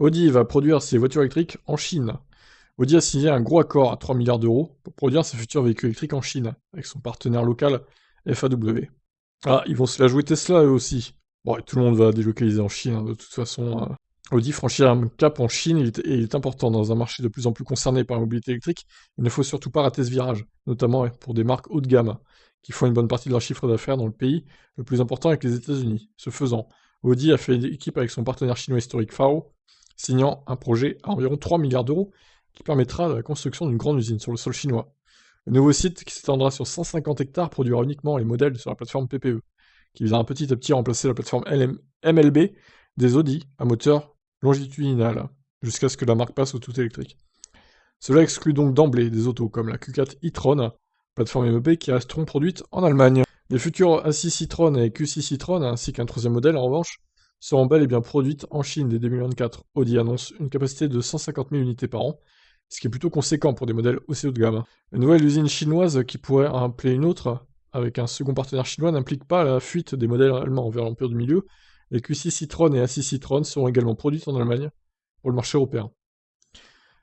Audi va produire ses voitures électriques en Chine. Audi a signé un gros accord à 3 milliards d'euros pour produire ses futurs véhicules électriques en Chine, avec son partenaire local FAW. Ah, ils vont se la jouer Tesla eux aussi. Bon, et tout le monde va délocaliser en Chine, hein, de toute façon. Audi franchir un cap en Chine est important dans un marché de plus en plus concerné par la mobilité électrique. Il ne faut surtout pas rater ce virage, notamment pour des marques haut de gamme, qui font une bonne partie de leur chiffre d'affaires dans le pays le plus important avec les États-Unis. Ce faisant, Audi a fait équipe avec son partenaire chinois historique Faro, signant un projet à environ 3 milliards d'euros qui permettra la construction d'une grande usine sur le sol chinois. Le nouveau site, qui s'étendra sur 150 hectares, produira uniquement les modèles sur la plateforme PPE, qui visera petit à petit remplacer la plateforme MLB des Audi à moteur longitudinal, jusqu'à ce que la marque passe au tout électrique. Cela exclut donc d'emblée des autos comme la Q4 e-tron, plateforme MEB, qui resteront produites en Allemagne. Les futurs A6 e-tron et Q6 e-tron, ainsi qu'un troisième modèle en revanche, seront bel et bien produites en Chine dès 2024. Audi annonce une capacité de 150 000 unités par an, ce qui est plutôt conséquent pour des modèles aussi haut de gamme. La nouvelle usine chinoise, qui pourrait en appeler une autre, avec un second partenaire chinois, n'implique pas la fuite des modèles allemands vers l'empire du milieu. Les Q6 e-tron et A6 e-tron seront également produites en Allemagne pour le marché européen.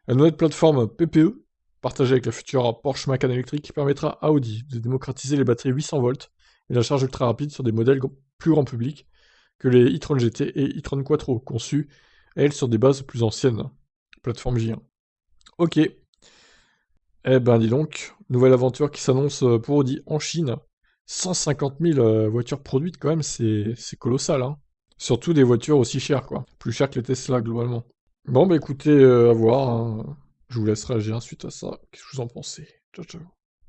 La nouvelle plateforme PPE, partagée avec la future Porsche Macan électrique, permettra à Audi de démocratiser les batteries 800 volts et la charge ultra rapide sur des modèles plus grand public que les e-tron GT et e-tron Quattro, conçus, elles, sur des bases plus anciennes. Plateforme J1. Ok. Eh ben dis donc, nouvelle aventure qui s'annonce pour Audi en Chine. 150 000 voitures produites quand même, c'est colossal, hein. Surtout des voitures aussi chères, quoi. Plus chères que les Tesla, globalement. Bon, bah écoutez, à voir, hein. Je vous laisse réagir suite à ça. Qu'est-ce que vous en pensez? Ciao, ciao.